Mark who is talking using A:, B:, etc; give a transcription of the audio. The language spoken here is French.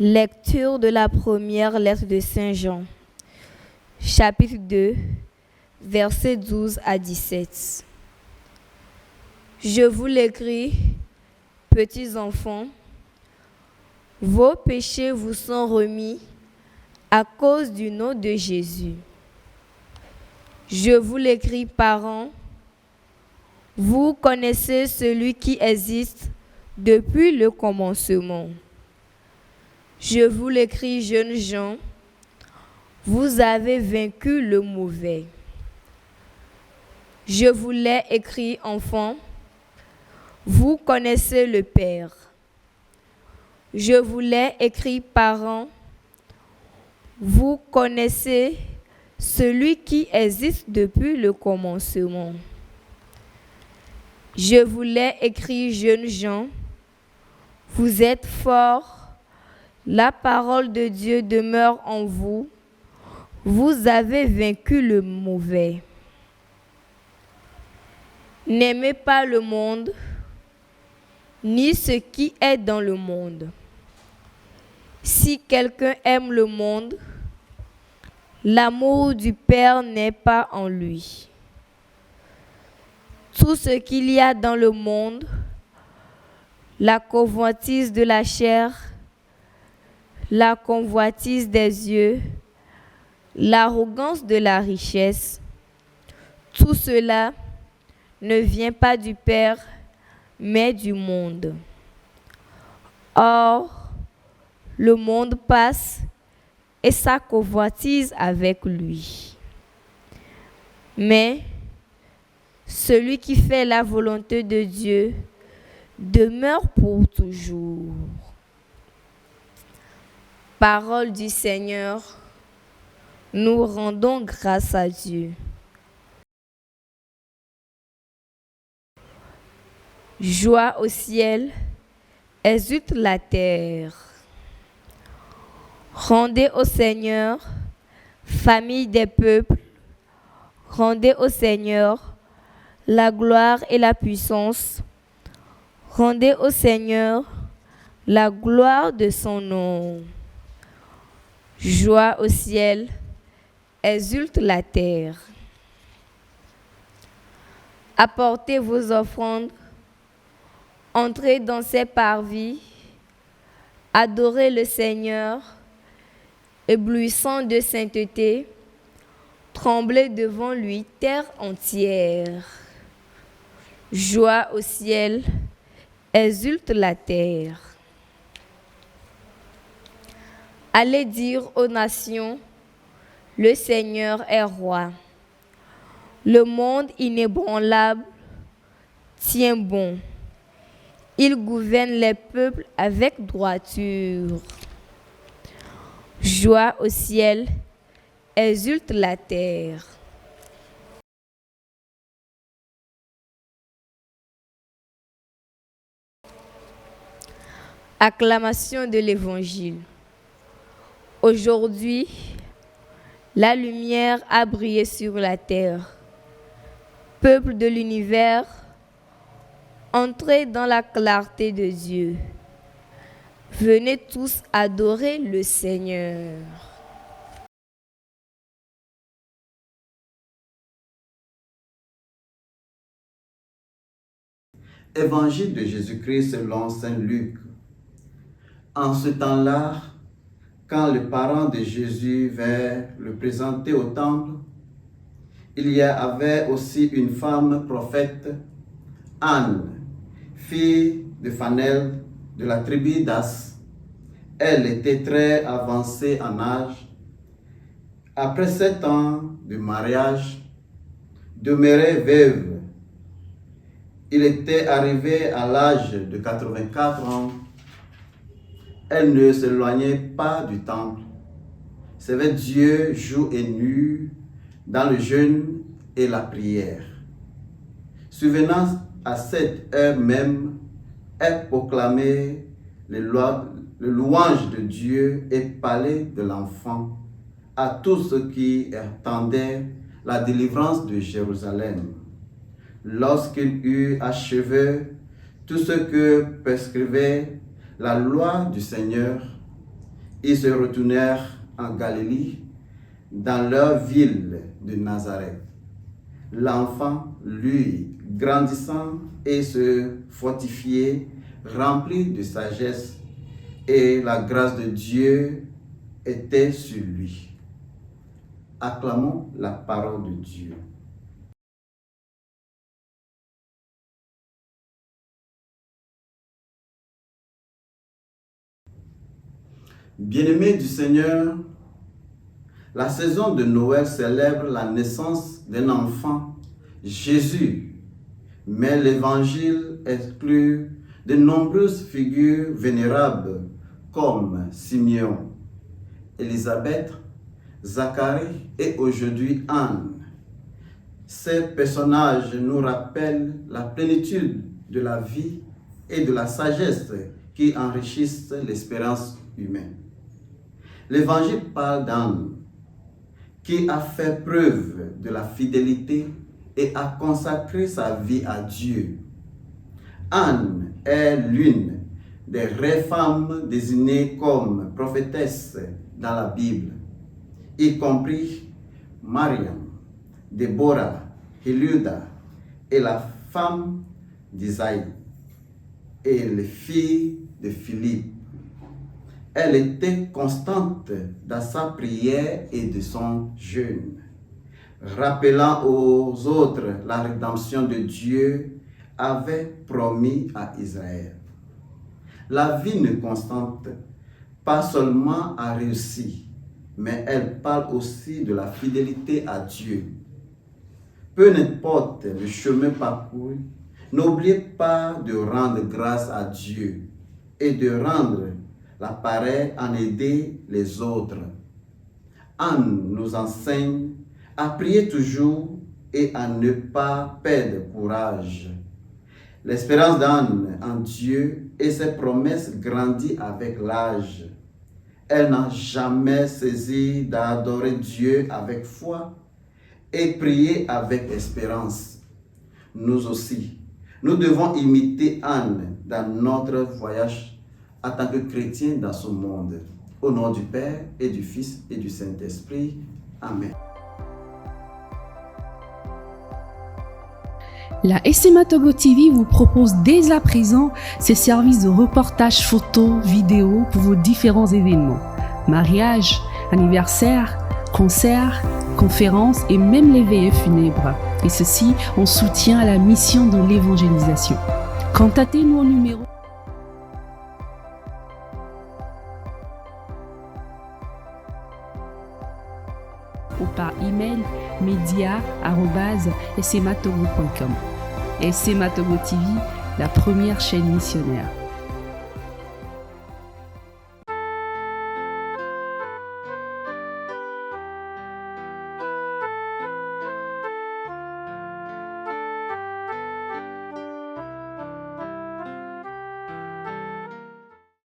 A: Lecture de la première lettre de Saint Jean, chapitre 2, versets 12 à 17. Je vous l'écris, petits enfants, vos péchés vous sont remis à cause du nom de Jésus. Je vous l'écris, parents, vous connaissez celui qui existe depuis le commencement. Je vous l'écris, jeunes gens, vous avez vaincu le mauvais. Je vous l'ai écrit, enfants, vous connaissez le Père. Je vous l'ai écrit, parents, vous connaissez celui qui existe depuis le commencement. Je vous l'ai écrit, jeunes gens, vous êtes forts, la parole de Dieu demeure en vous, vous avez vaincu le mauvais. N'aimez pas le monde, ni ce qui est dans le monde. Si quelqu'un aime le monde, l'amour du Père n'est pas en lui. Tout ce qu'il y a dans le monde, la convoitise de la chair, la convoitise des yeux, l'arrogance de la richesse, tout cela ne vient pas du Père, mais du monde. Or, le monde passe et sa convoitise avec lui. Mais celui qui fait la volonté de Dieu demeure pour toujours. Parole du Seigneur, nous rendons grâce à Dieu. Joie au ciel, exulte la terre. Rendez au Seigneur, famille des peuples, rendez au Seigneur la gloire et la puissance. Rendez au Seigneur la gloire de son nom. Joie au ciel, exulte la terre. Apportez vos offrandes, entrez dans ses parvis, adorez le Seigneur, éblouissant de sainteté, tremblez devant lui, terre entière. Joie au ciel, exulte la terre. Allez dire aux nations, le Seigneur est roi. Le monde inébranlable tient bon. Il gouverne les peuples avec droiture. Joie au ciel, exulte la terre. Acclamation de l'Évangile. Aujourd'hui, la lumière a brillé sur la terre. Peuple de l'univers, entrez dans la clarté de Dieu. Venez tous adorer le Seigneur.
B: Évangile de Jésus-Christ selon saint Luc. En ce temps-là, quand les parents de Jésus vinrent le présenter au temple, il y avait aussi une femme prophète, Anne, fille de Phanel, de la tribu d'As. Elle était très avancée en âge. Après 7 ans de mariage, demeurée veuve, il était arrivé à l'âge de 84 ans. Elle ne s'éloignait pas du temple, servait Dieu jour et nuit dans le jeûne et la prière. Survenant à cette heure même, elle proclamait le louange de Dieu et parlait de l'enfant à tous ceux qui attendaient la délivrance de Jérusalem. Lorsqu'il eut achevé tout ce que prescrivait la loi du Seigneur, Ils se retournèrent en Galilée, dans leur ville de Nazareth. L'enfant, lui, grandissant et se fortifiait, rempli de sagesse, et la grâce de Dieu était sur lui. Acclamons la parole de Dieu. Bien-aimés du Seigneur, la saison de Noël célèbre la naissance d'un enfant, Jésus, mais l'Évangile exclut de nombreuses figures vénérables comme Simeon, Élisabeth, Zacharie et aujourd'hui Anne. Ces personnages nous rappellent la plénitude de la vie et de la sagesse qui enrichissent l'espérance humaine. L'Évangile parle d'Anne, qui a fait preuve de la fidélité et a consacré sa vie à Dieu. Anne est l'une des rares femmes désignées comme prophétesses dans la Bible, y compris Mariam, Déborah, Hilda et la femme d'Isaïe et les filles de Philippe. Elle était constante dans sa prière et de son jeûne, rappelant aux autres la rédemption de Dieu avait promis à Israël. La vie ne constante pas seulement a réussi, mais elle parle aussi de la fidélité à Dieu. Peu importe le chemin parcouru, n'oubliez pas de rendre grâce à Dieu et de rendre l'appareil en aider les autres. Anne nous enseigne à prier toujours et à ne pas perdre courage. L'espérance d'Anne en Dieu et ses promesses grandit avec l'âge. Elle n'a jamais cessé d'adorer Dieu avec foi et prier avec espérance. Nous aussi, nous devons imiter Anne dans notre voyage en tant que chrétien dans ce monde. Au nom du Père et du Fils et du Saint-Esprit. Amen.
C: La SMA Togo TV vous propose dès à présent ses services de reportage photo, vidéo pour vos différents événements. Mariage, anniversaire, concerts, conférences et même les veillées funèbres. Et ceci en soutien à la mission de l'évangélisation. Contactez-nous au numéro ou par email media@smatogo.com. SMA Togo TV, la première chaîne missionnaire.